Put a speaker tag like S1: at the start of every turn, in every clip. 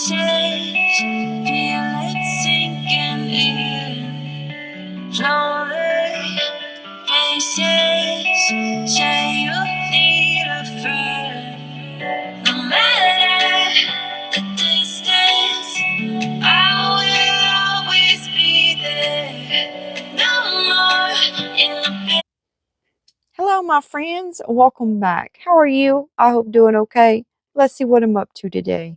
S1: feel it sinking in. Lonely faces say you need a friend. No matter the distance, I will always be there. No more in the. Hello, my friends. Welcome back. How are you? I hope doing okay. Let's see what I'm up to today.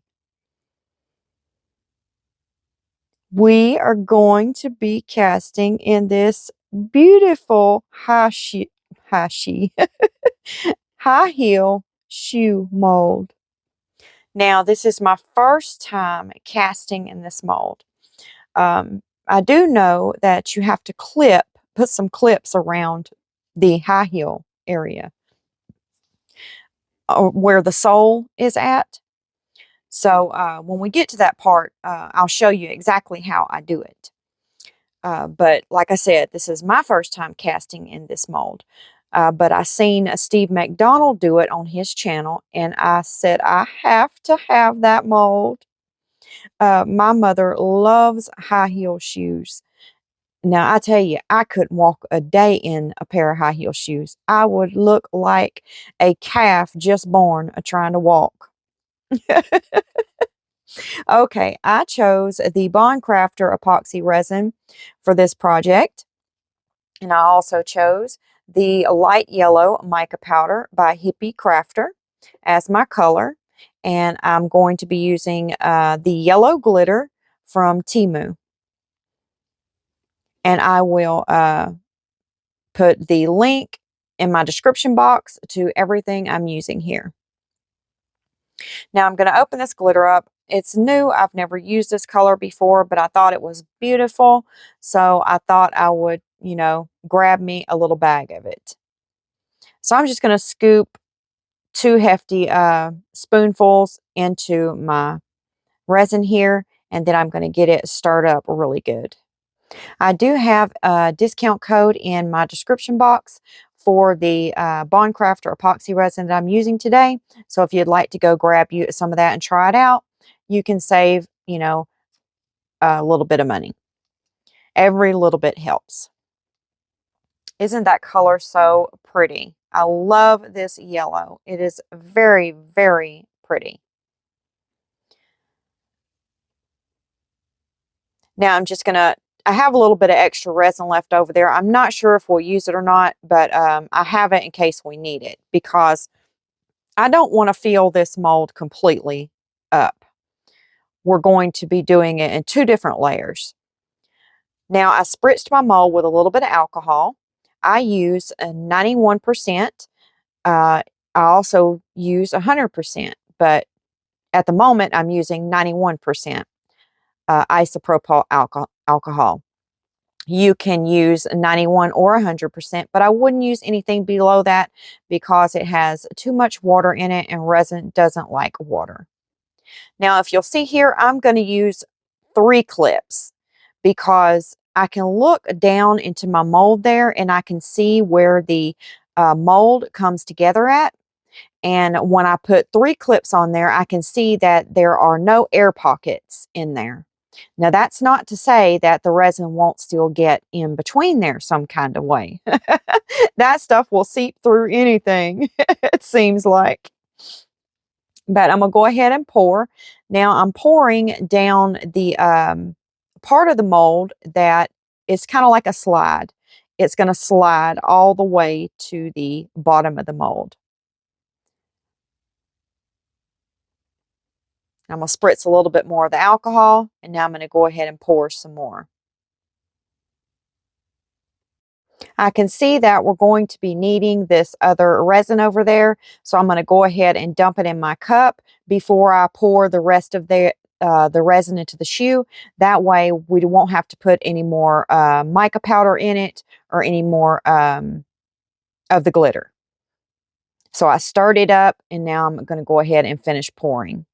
S1: We are going to be casting in this beautiful high heel shoe mold. Now, this is my first time casting in this mold. I do know that you have to put some clips around the high heel area where the sole is at. So when we get to that part, I'll show you exactly how I do it. But like I said, this is my first time casting in this mold. But I seen Steve McDonald do it on his channel, and I said, I have to have that mold. My mother loves high heel shoes. Now, I tell you, I couldn't walk a day in a pair of high heel shoes. I would look like a calf just born trying to walk. Okay, I chose the Bond Crafter epoxy resin for this project. And I also chose the light yellow mica powder by Hippie Crafter as my color. And I'm going to be using the yellow glitter from Temu. And I will put the link in my description box to everything I'm using here. Now I'm going to open this glitter up. It's new. I've never used this color before, but I thought it was beautiful. So I thought I would, grab me a little bag of it. So I'm just going to scoop 2 hefty spoonfuls into my resin here, and then I'm going to get it stirred up really good. I do have a discount code in my description box for the Bond Crafter epoxy resin that I'm using today. So if you'd like to go grab some of that and try it out, you can save, a little bit of money. Every little bit helps. Isn't that color so pretty? I love this yellow. It is very, very pretty. Now I'm just going to, I have a little bit of extra resin left over there. I'm not sure if we'll use it or not, but I have it in case we need it because I don't want to fill this mold completely up. We're going to be doing it in 2 different layers. Now I spritzed my mold with a little bit of alcohol. I use a 91%. I also use 100%, but at the moment I'm using 91% isopropyl alcohol. You can use 91 or 100%, but I wouldn't use anything below that because it has too much water in it and resin doesn't like water. Now, if you'll see here, I'm going to use 3 clips because I can look down into my mold there and I can see where the mold comes together at. And when I put 3 clips on there, I can see that there are no air pockets in there. Now, that's not to say that the resin won't still get in between there some kind of way. That stuff will seep through anything, it seems like. But I'm going to go ahead and pour. Now, I'm pouring down the part of the mold that is kind of like a slide. It's going to slide all the way to the bottom of the mold. I'm going to spritz a little bit more of the alcohol, and now I'm going to go ahead and pour some more. I can see that we're going to be needing this other resin over there, so I'm going to go ahead and dump it in my cup before I pour the rest of the resin into the shoe. That way we won't have to put any more mica powder in it or any more of the glitter. So I stirred it up, and now I'm going to go ahead and finish pouring.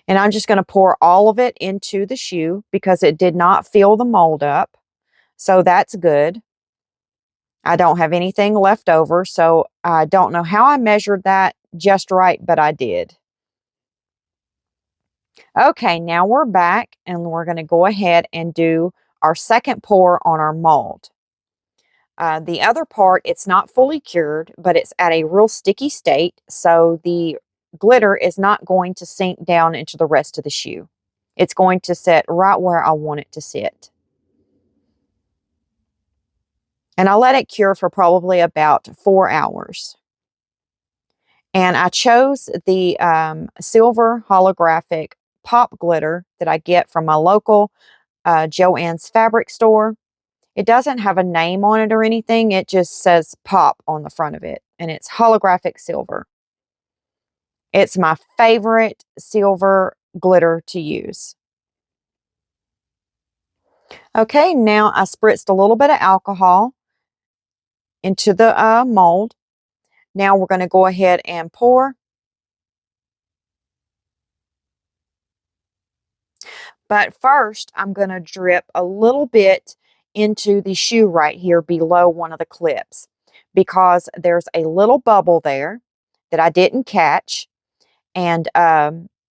S1: And I'm just going to pour all of it into the shoe because it did not fill the mold up. So that's good. I don't have anything left over, so I don't know how I measured that just right, but I did. Okay, now we're back and we're going to go ahead and do our second pour on our mold. The other part, it's not fully cured, but it's at a real sticky state, so the glitter is not going to sink down into the rest of the shoe. It's going to sit right where I want it to sit. And I let it cure for probably about 4 hours. And I chose the silver holographic pop glitter that I get from my local Joann's fabric store. It doesn't have a name on it or anything. It just says pop on the front of it, and it's holographic silver. It's my favorite silver glitter to use. Okay, now I spritzed a little bit of alcohol into the mold. Now we're going to go ahead and pour. But first, I'm going to drip a little bit into the shoe right here below one of the clips because there's a little bubble there that I didn't catch, and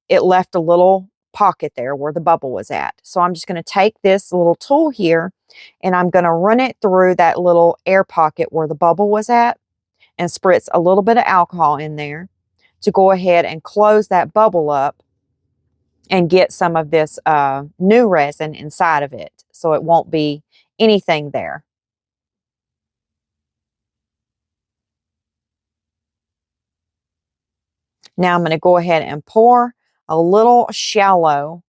S1: it left a little pocket there where the bubble was at. So I'm just going to take this little tool here and I'm going to run it through that little air pocket where the bubble was at and spritz a little bit of alcohol in there to go ahead and close that bubble up and get some of this new resin inside of it so it won't be anything there. Now I'm going to go ahead and pour a little shallow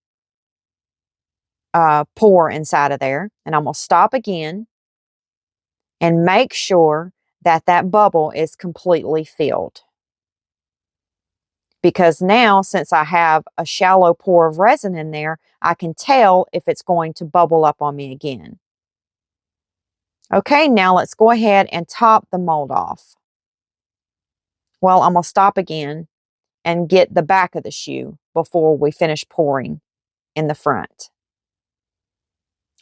S1: pour inside of there, and I'm going to stop again and make sure that that bubble is completely filled. Because now, since I have a shallow pour of resin in there, I can tell if it's going to bubble up on me again. Okay, now let's go ahead and top the mold off. Well, I'm going to stop again and get the back of the shoe before we finish pouring in the front.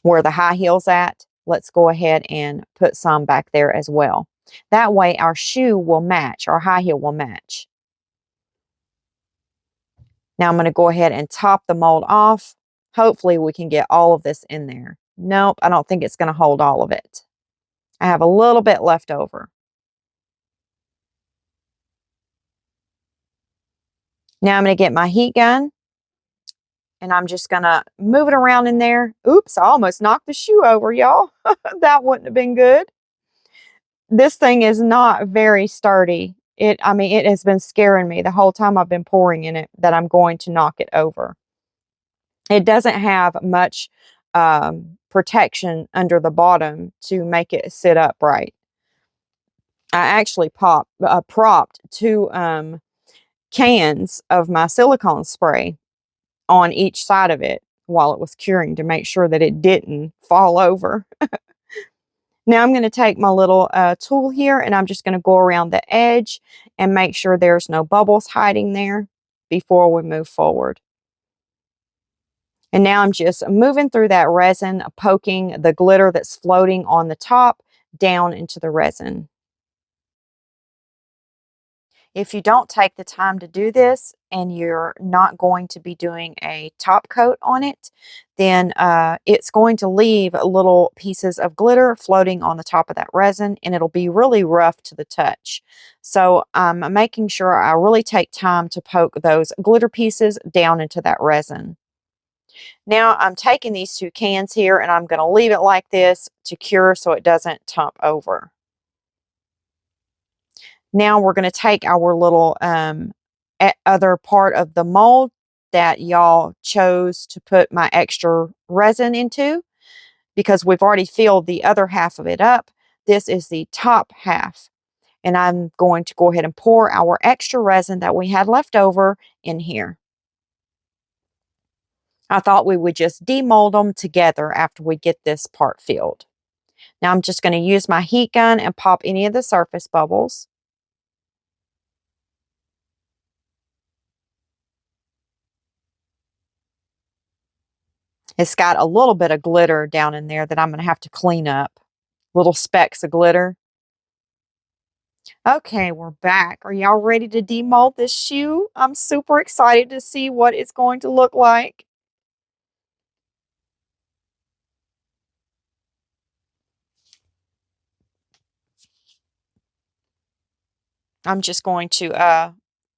S1: Where the high heel's at, let's go ahead and put some back there as well. That way our shoe will match, our high heel will match. Now I'm going to go ahead and top the mold off. Hopefully we can get all of this in there. Nope, I don't think it's going to hold all of it. I have a little bit left over. Now I'm going to get my heat gun and I'm just going to move it around in there. Oops, I almost knocked the shoe over, y'all. That wouldn't have been good. This thing is not very sturdy. I mean, it has been scaring me the whole time I've been pouring in it that I'm going to knock it over. It doesn't have much protection under the bottom to make it sit upright. I actually propped 2 cans of my silicone spray on each side of it while it was curing to make sure that it didn't fall over. Now I'm going to take my little tool here and I'm just going to go around the edge and make sure there's no bubbles hiding there before we move forward. And now I'm just moving through that resin, poking the glitter that's floating on the top down into the resin. If you don't take the time to do this and you're not going to be doing a top coat on it, then it's going to leave little pieces of glitter floating on the top of that resin and it'll be really rough to the touch. So I'm making sure I really take time to poke those glitter pieces down into that resin. Now I'm taking these 2 cans here and I'm going to leave it like this to cure so it doesn't tump over. Now we're going to take our little other part of the mold that y'all chose to put my extra resin into because we've already filled the other half of it up. This is the top half. And I'm going to go ahead and pour our extra resin that we had left over in here. I thought we would just demold them together after we get this part filled. Now I'm just going to use my heat gun and pop any of the surface bubbles. It's got a little bit of glitter down in there that I'm going to have to clean up. Little specks of glitter. Okay, we're back. Are y'all ready to demold this shoe? I'm super excited to see what it's going to look like. I'm just going to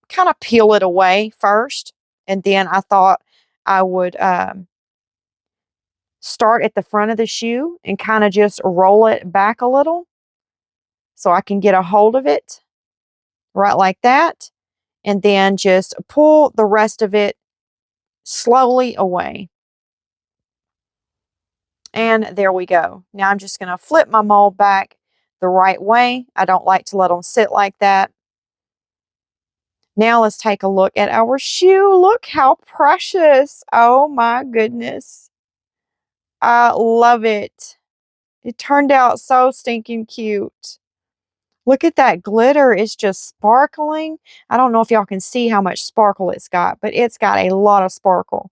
S1: kind of peel it away first. And then I thought I would start at the front of the shoe and kind of just roll it back a little so I can get a hold of it right like that. And then just pull the rest of it slowly away. And there we go. Now I'm just going to flip my mold back the right way. I don't like to let them sit like that. Now let's take a look at our shoe. Look how precious. Oh my goodness. I love it. It turned out so stinking cute. Look at that glitter. It's just sparkling. I don't know if y'all can see how much sparkle it's got, but it's got a lot of sparkle.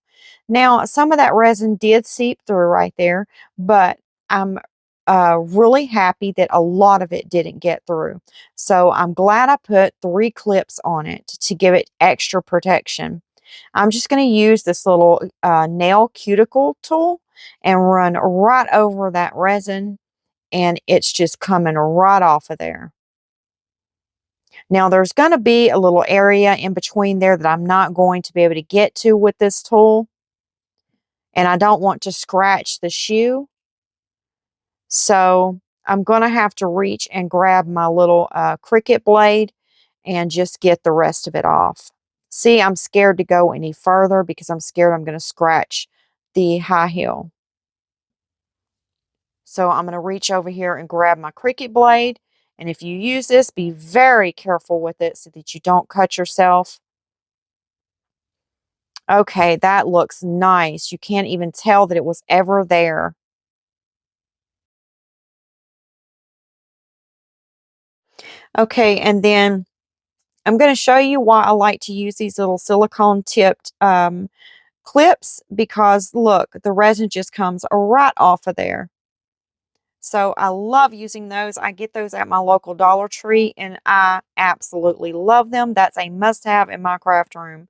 S1: Now, some of that resin did seep through right there, but I'm really happy that a lot of it didn't get through. So I'm glad I put 3 clips on it to give it extra protection. I'm just going to use this little nail cuticle tool and run right over that resin, and it's just coming right off of there. Now there's going to be a little area in between there that I'm not going to be able to get to with this tool. And I don't want to scratch the shoe. So I'm going to have to reach and grab my little Cricut blade and just get the rest of it off. See, I'm scared to go any further because I'm scared I'm going to scratch the high heel. So I'm going to reach over here and grab my Cricut blade. And if you use this, be very careful with it so that you don't cut yourself. Okay, that looks nice. You can't even tell that it was ever there. Okay, and then I'm going to show you why I like to use these little silicone tipped clips, because look, the resin just comes right off of there. So I love using those. I get those at my local Dollar Tree and I absolutely love them. That's a must-have in my craft room.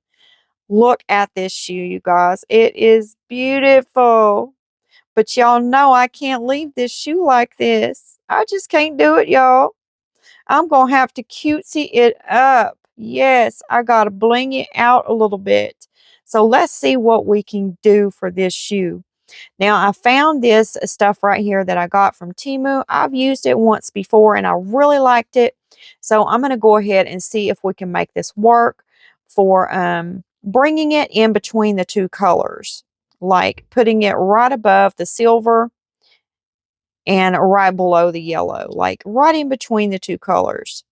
S1: Look at this shoe, you guys. It is beautiful. But y'all know I can't leave this shoe like this. I just can't do it, y'all. I'm going to have to cutesy it up. Yes, I got to bling it out a little bit. So let's see what we can do for this shoe. Now, I found this stuff right here that I got from Temu. I've used it once before and I really liked it. So I'm going to go ahead and see if we can make this work for bringing it in between the 2 colors. Like putting it right above the silver and right below the yellow. Like right in between the 2 colors.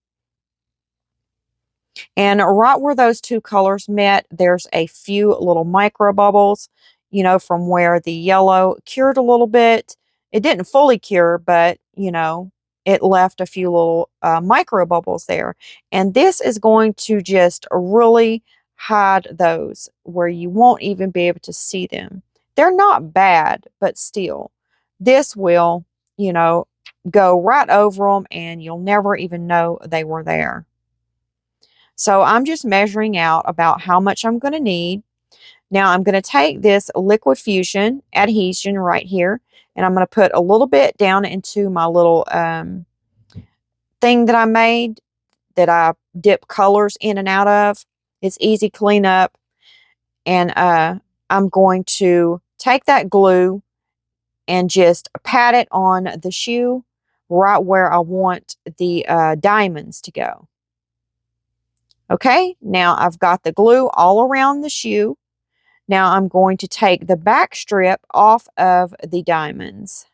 S1: And right where those 2 colors met, there's a few little micro bubbles, you know, from where the yellow cured a little bit. It didn't fully cure, but, you know, it left a few little micro bubbles there. And this is going to just really hide those where you won't even be able to see them. They're not bad, but still, this will, you know, go right over them and you'll never even know they were there. So I'm just measuring out about how much I'm going to need. Now I'm going to take this liquid fusion adhesion right here, and I'm going to put a little bit down into my little thing that I made that I dip colors in and out of. It's easy cleanup. And I'm going to take that glue and just pat it on the shoe right where I want the diamonds to go. Okay, now I've got the glue all around the shoe. Now I'm going to take the back strip off of the diamonds.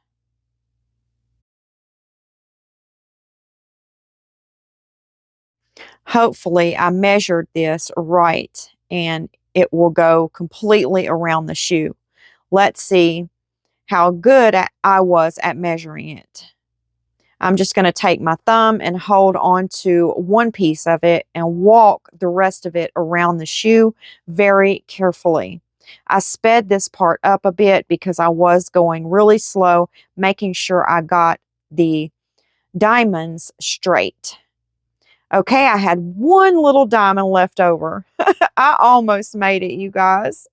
S1: Hopefully I measured this right and it will go completely around the shoe. Let's see how good I was at measuring it. I'm just going to take my thumb and hold on to one piece of it and walk the rest of it around the shoe very carefully. I sped this part up a bit because I was going really slow, making sure I got the diamonds straight. Okay, I had one little diamond left over. I almost made it, you guys.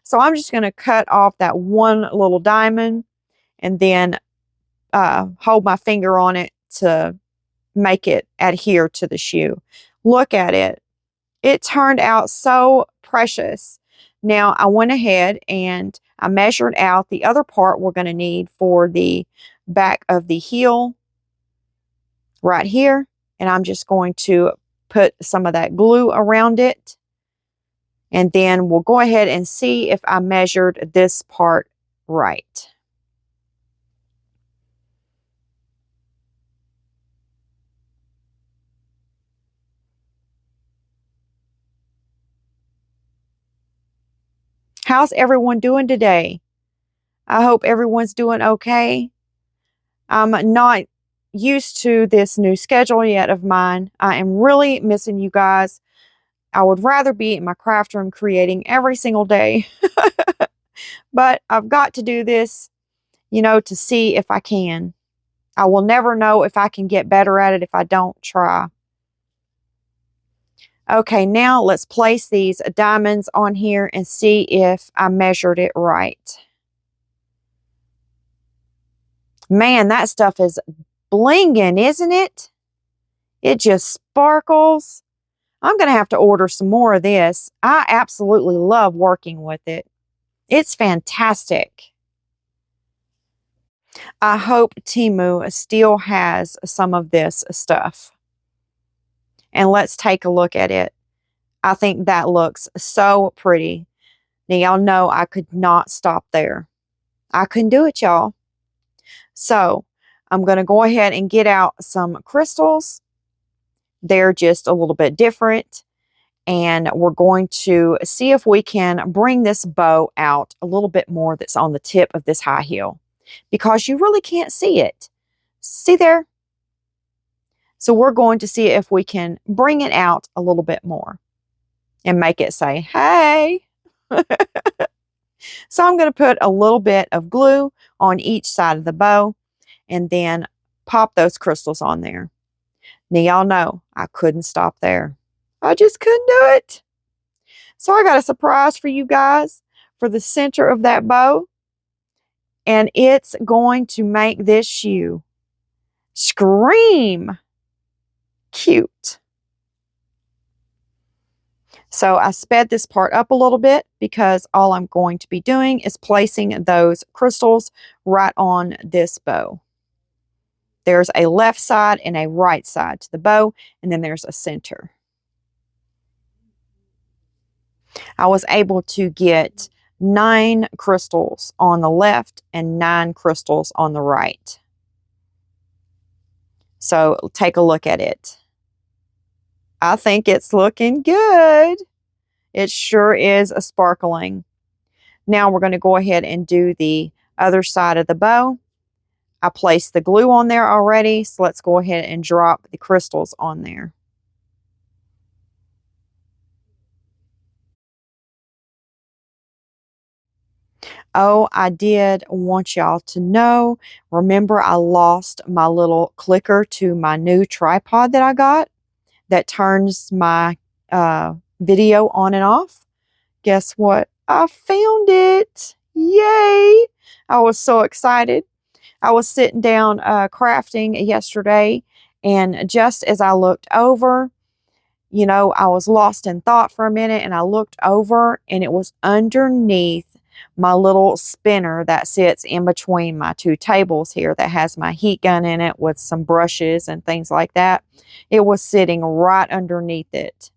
S1: So I'm just going to cut off that one little diamond and then hold my finger on it to make it adhere to the shoe. Look at it. It turned out so precious. Now I went ahead and I measured out the other part we're going to need for the back of the heel right here. And I'm just going to put some of that glue around it. And then we'll go ahead and see if I measured this part right. How's everyone doing today? I hope everyone's doing okay. I'm not used to this new schedule yet of mine. I am really missing you guys. I would rather be in my craft room creating every single day. But I've got to do this, you know, to see if I can. I will never know if I can get better at it if I don't try. Okay, now let's place these diamonds on here and see if I measured it right. Man, that stuff is blinging, isn't it? It just sparkles. I'm going to have to order some more of this. I absolutely love working with it. It's fantastic. I hope Temu still has some of this stuff. And let's take a look at it. I think that looks so pretty. Now, y'all know I could not stop there. I couldn't do it, y'all. So I'm going to go ahead and get out some crystals. They're just a little bit different. And we're going to see if we can bring this bow out a little bit more that's on the tip of this high heel, because you really can't see it. See there? So we're going to see if we can bring it out a little bit more and make it say, hey. So I'm going to put a little bit of glue on each side of the bow and then pop those crystals on there. Now y'all know I couldn't stop there. I just couldn't do it. So I got a surprise for you guys for the center of that bow. And it's going to make this shoe scream cute. So I sped this part up a little bit because all I'm going to be doing is placing those crystals right on this bow. There's a left side and a right side to the bow, and then there's a center. I was able to get 9 crystals on the left and 9 crystals on the right. So take a look at it. I think it's looking good. It sure is a sparkling. Now we're going to go ahead and do the other side of the bow. I placed the glue on there already, so let's go ahead and drop the crystals on there. Oh, I did want y'all to know. Remember, I lost my little clicker to my new tripod that I got that turns my video on and off. Guess what? I found it. Yay! I was so excited. I was sitting down crafting yesterday, and just as I looked over, you know, I was lost in thought for a minute, and I looked over, and it was underneath my little spinner that sits in between my 2 tables here that has my heat gun in it with some brushes and things like that. It was sitting right underneath it.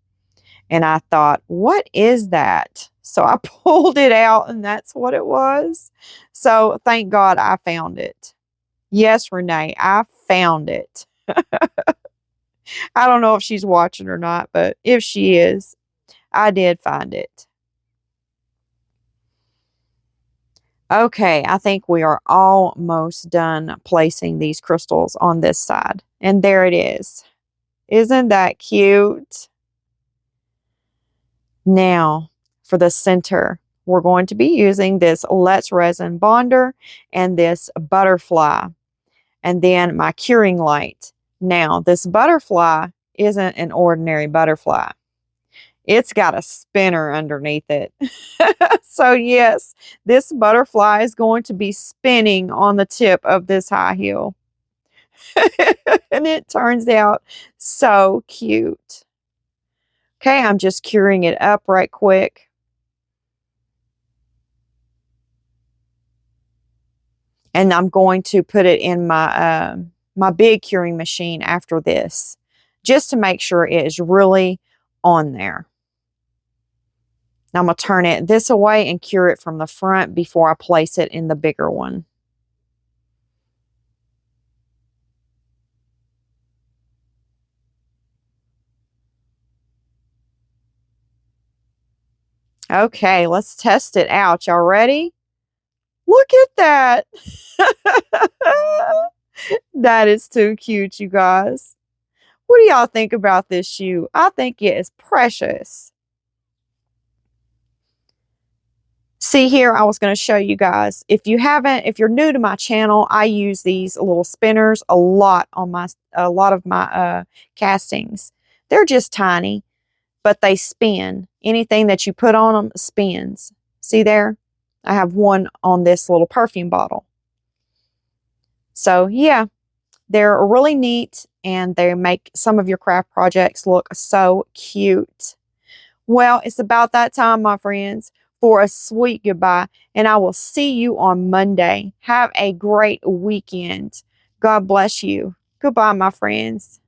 S1: And I thought, what is that? So I pulled it out, and that's what it was. So thank God I found it. Yes, Renee, I found it. I don't know if she's watching or not, but if she is, I did find it. Okay, I think we are almost done placing these crystals on this side. And there it is. Isn't that cute? Now, for the center, we're going to be using this Let's Resin bonder and this butterfly, and then my curing light. Now, this butterfly isn't an ordinary butterfly. It's got a spinner underneath it. So yes, this butterfly is going to be spinning on the tip of this high heel. And it turns out so cute. Okay, I'm just curing it up right quick. And I'm going to put it in my my big curing machine after this, just to make sure it is really on there. Now I'm going to turn it this way and cure it from the front before I place it in the bigger one. Okay, let's test it out. Y'all ready? Look at that. That is too cute, you guys. What do y'all think about this shoe? I think it is precious. See here, I was going to show you guys. If you're new to my channel, I use these little spinners a lot on a lot of my castings. They're just tiny, but they spin. Anything that you put on them spins. See there? I have one on this little perfume bottle. So yeah, they're really neat and they make some of your craft projects look so cute. Well, it's about that time, my friends, for a sweet goodbye, and I will see you on Monday. Have a great weekend. God bless you. Goodbye, my friends.